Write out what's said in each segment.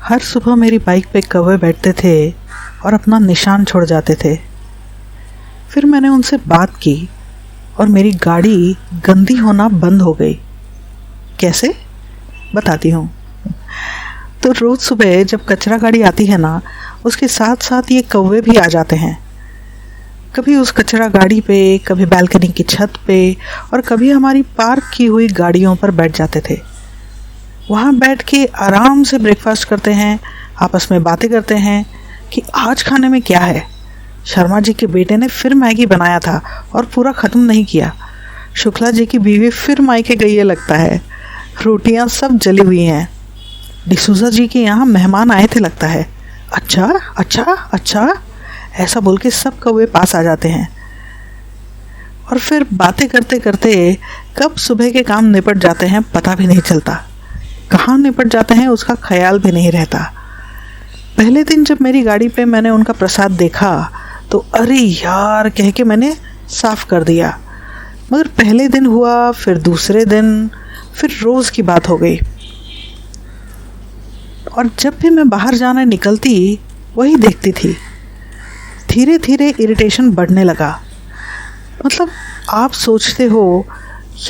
हर सुबह मेरी बाइक पे कौवे बैठते थे और अपना निशान छोड़ जाते थे। फिर मैंने उनसे बात की और मेरी गाड़ी गंदी होना बंद हो गई। कैसे? बताती हूँ। तो रोज़ सुबह जब कचरा गाड़ी आती है ना, उसके साथ साथ ये कौवे भी आ जाते हैं। कभी उस कचरा गाड़ी पे, कभी बालकनी की छत पे और कभी हमारी पार्क की हुई गाड़ियों पर बैठ जाते थे। वहाँ बैठ के आराम से ब्रेकफास्ट करते हैं, आपस में बातें करते हैं कि आज खाने में क्या है। शर्मा जी के बेटे ने फिर मैगी बनाया था और पूरा ख़त्म नहीं किया। शुक्ला जी की बीवी फिर मायके गई है लगता है। रोटियां सब जली हुई हैं। डिसूजा जी के यहाँ मेहमान आए थे लगता है। अच्छा अच्छा अच्छा, ऐसा बोल के सब कौवे पास आ जाते हैं और फिर बातें करते करते कब सुबह के काम निपट जाते हैं पता भी नहीं चलता। कहाँ निपट जाते हैं उसका ख्याल भी नहीं रहता। पहले दिन जब मेरी गाड़ी पे मैंने उनका प्रसाद देखा तो अरे यार कह के मैंने साफ कर दिया। मगर पहले दिन हुआ, फिर दूसरे दिन, फिर रोज़ की बात हो गई। और जब भी मैं बाहर जाने निकलती वही देखती थी। धीरे धीरे इरिटेशन बढ़ने लगा। मतलब आप सोचते हो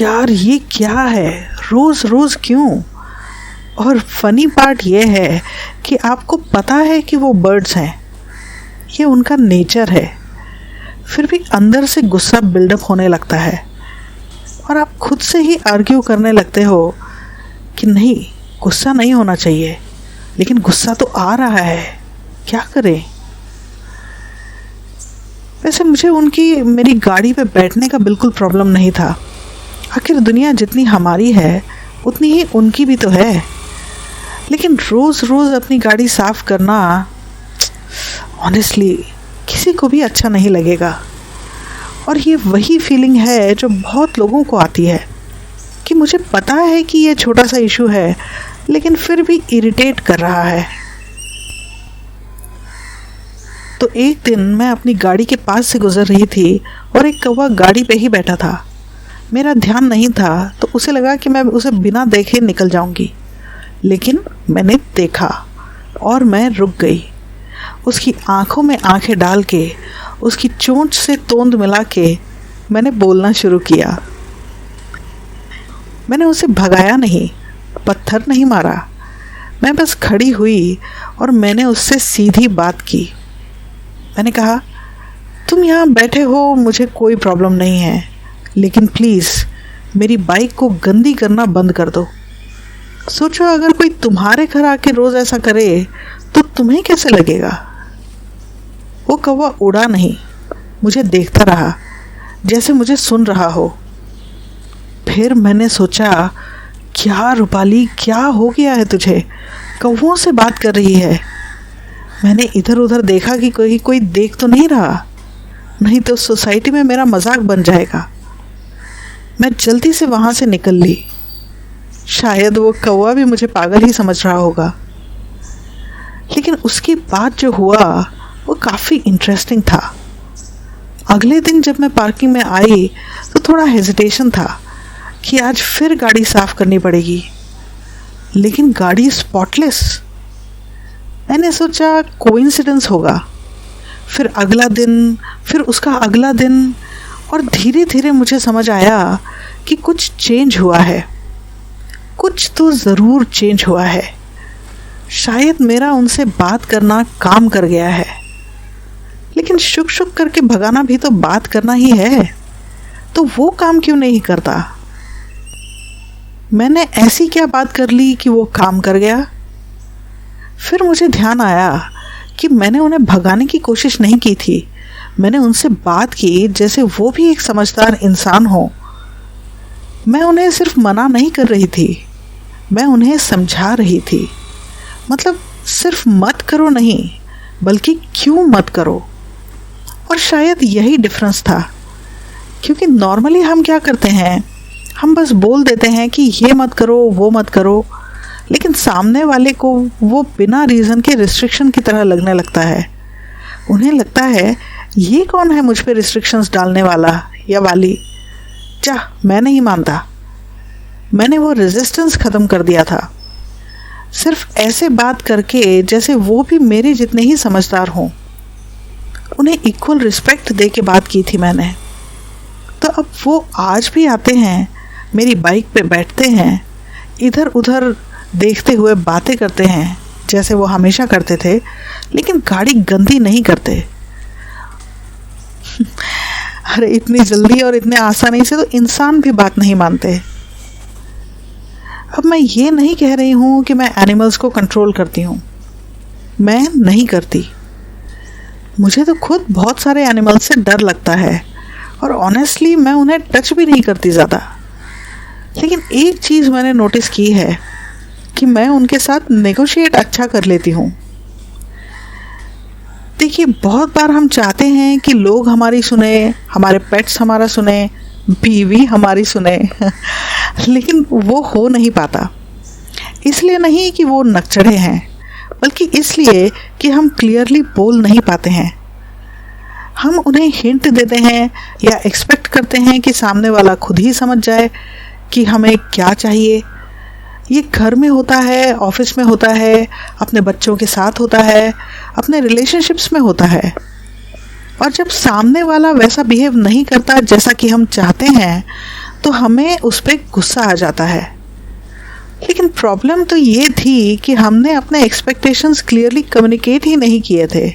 यार ये क्या है, रोज़ रोज़ क्यों? और फनी पार्ट ये है कि आपको पता है कि वो बर्ड्स हैं, ये उनका नेचर है, फिर भी अंदर से गुस्सा बिल्डअप होने लगता है और आप खुद से ही आर्ग्यू करने लगते हो कि नहीं, गुस्सा नहीं होना चाहिए, लेकिन गुस्सा तो आ रहा है, क्या करें। वैसे मुझे मेरी गाड़ी पे बैठने का बिल्कुल प्रॉब्लम नहीं था। आखिर दुनिया जितनी हमारी है उतनी ही उनकी भी तो है। लेकिन रोज़ रोज़ अपनी गाड़ी साफ़ करना ऑनेस्टली किसी को भी अच्छा नहीं लगेगा। और ये वही फीलिंग है जो बहुत लोगों को आती है कि मुझे पता है कि ये छोटा सा इशू है लेकिन फिर भी इरिटेट कर रहा है। तो एक दिन मैं अपनी गाड़ी के पास से गुजर रही थी और एक कौवा गाड़ी पे ही बैठा था। मेरा ध्यान नहीं था तो उसे लगा कि मैं उसे बिना देखे निकल जाऊंगी, लेकिन मैंने देखा और मैं रुक गई। उसकी आंखों में आंखें डाल के, उसकी चोंच से तोंद मिला के मैंने बोलना शुरू किया। मैंने उसे भगाया नहीं, पत्थर नहीं मारा, मैं बस खड़ी हुई और मैंने उससे सीधी बात की। मैंने कहा, तुम यहाँ बैठे हो, मुझे कोई प्रॉब्लम नहीं है, लेकिन प्लीज़ मेरी बाइक को गंदी करना बंद कर दो। सोचो अगर कोई तुम्हारे घर आके रोज़ ऐसा करे तो तुम्हें कैसे लगेगा। वो कौवा उड़ा नहीं, मुझे देखता रहा जैसे मुझे सुन रहा हो। फिर मैंने सोचा, क्या रूपाली, क्या हो गया है तुझे, कौवों से बात कर रही है। मैंने इधर उधर देखा कि कोई देख तो नहीं रहा, नहीं तो सोसाइटी में मेरा मजाक बन जाएगा। मैं जल्दी से वहाँ से निकल ली। शायद वो कौवा भी मुझे पागल ही समझ रहा होगा। लेकिन उसके बाद जो हुआ वो काफ़ी इंटरेस्टिंग था। अगले दिन जब मैं पार्किंग में आई तो थोड़ा हेजिटेशन था कि आज फिर गाड़ी साफ़ करनी पड़ेगी, लेकिन गाड़ी स्पॉटलेस। मैंने सोचा कोइंसिडेंस होगा। फिर अगला दिन, फिर उसका अगला दिन, और धीरे धीरे मुझे समझ आया कि कुछ चेंज हुआ है, कुछ तो ज़रूर चेंज हुआ है। शायद मेरा उनसे बात करना काम कर गया है। लेकिन शुक शुक करके भगाना भी तो बात करना ही है, तो वो काम क्यों नहीं करता। मैंने ऐसी क्या बात कर ली कि वो काम कर गया। फिर मुझे ध्यान आया कि मैंने उन्हें भगाने की कोशिश नहीं की थी, मैंने उनसे बात की जैसे वो भी एक समझदार इंसान हो। मैं उन्हें सिर्फ मना नहीं कर रही थी, मैं उन्हें समझा रही थी। मतलब सिर्फ मत करो नहीं, बल्कि क्यों मत करो। और शायद यही डिफरेंस था, क्योंकि नॉर्मली हम क्या करते हैं, हम बस बोल देते हैं कि ये मत करो, वो मत करो, लेकिन सामने वाले को वो बिना रीज़न के रिस्ट्रिक्शन की तरह लगने लगता है। उन्हें लगता है ये कौन है मुझ पे रिस्ट्रिक्शंस डालने वाला या वाली। मैं नहीं मानता। मैंने वो रेजिस्टेंस ख़त्म कर दिया था। सिर्फ ऐसे बात करके जैसे वो भी मेरे जितने ही समझदार हों। उन्हें इक्वल रिस्पेक्ट दे के बात की थी मैंने। तो अब वो आज भी आते हैं, मेरी बाइक पे बैठते हैं, इधर उधर देखते हुए बातें करते हैं जैसे वो हमेशा करते थे, लेकिन गाड़ी गंदी नहीं करते। अरे इतनी जल्दी और इतने आसानी से तो इंसान भी बात नहीं मानते। अब मैं ये नहीं कह रही हूँ कि मैं एनिमल्स को कंट्रोल करती हूँ, मैं नहीं करती। मुझे तो खुद बहुत सारे एनिमल्स से डर लगता है और ऑनेस्टली मैं उन्हें टच भी नहीं करती ज़्यादा। लेकिन एक चीज़ मैंने नोटिस की है कि मैं उनके साथ नेगोशिएट अच्छा कर लेती हूँ। देखिए, बहुत बार हम चाहते हैं कि लोग हमारी सुने, हमारे पेट्स हमारा सुने, बीवी हमारी सुने लेकिन वो हो नहीं पाता। इसलिए नहीं कि वो नकचढ़े हैं, बल्कि इसलिए कि हम क्लियरली बोल नहीं पाते हैं। हम उन्हें हिंट देते हैं या एक्सपेक्ट करते हैं कि सामने वाला खुद ही समझ जाए कि हमें क्या चाहिए। ये घर में होता है, ऑफिस में होता है, अपने बच्चों के साथ होता है, अपने रिलेशनशिप्स में होता है। और जब सामने वाला वैसा बिहेव नहीं करता जैसा कि हम चाहते हैं, तो हमें उस पर गुस्सा आ जाता है। लेकिन प्रॉब्लम तो ये थी कि हमने अपने एक्सपेक्टेशंस क्लियरली कम्युनिकेट ही नहीं किए थे।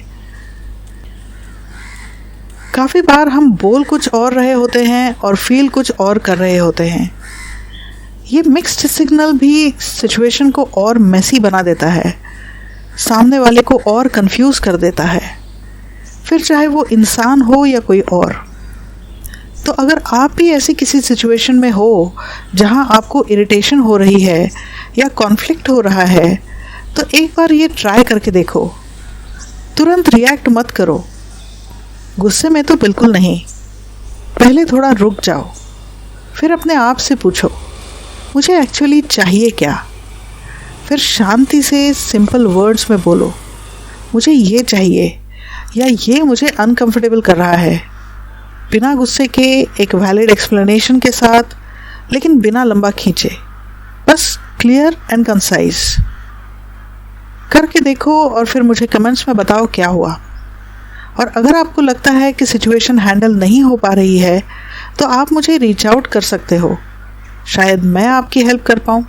काफ़ी बार हम बोल कुछ और रहे होते हैं और फील कुछ और कर रहे होते हैं। ये मिक्स्ड सिग्नल भी सिचुएशन को और मेसी बना देता है, सामने वाले को और कंफ्यूज कर देता है, फिर चाहे वो इंसान हो या कोई और। तो अगर आप भी ऐसी किसी सिचुएशन में हो जहां आपको इरिटेशन हो रही है या कॉन्फ्लिक्ट हो रहा है, तो एक बार ये ट्राई करके देखो। तुरंत रिएक्ट मत करो, गुस्से में तो बिल्कुल नहीं। पहले थोड़ा रुक जाओ, फिर अपने आप से पूछो, मुझे एक्चुअली चाहिए क्या। फिर शांति से सिंपल वर्ड्स में बोलो, मुझे ये चाहिए या ये मुझे अनकंफर्टेबल कर रहा है, बिना गुस्से के, एक वैलिड एक्सप्लेनेशन के साथ, लेकिन बिना लंबा खींचे, बस क्लियर एंड कंसाइज। करके देखो और फिर मुझे कमेंट्स में बताओ क्या हुआ। और अगर आपको लगता है कि सिचुएशन हैंडल नहीं हो पा रही है, तो आप मुझे रीच आउट कर सकते हो, शायद मैं आपकी हेल्प कर पाऊँ।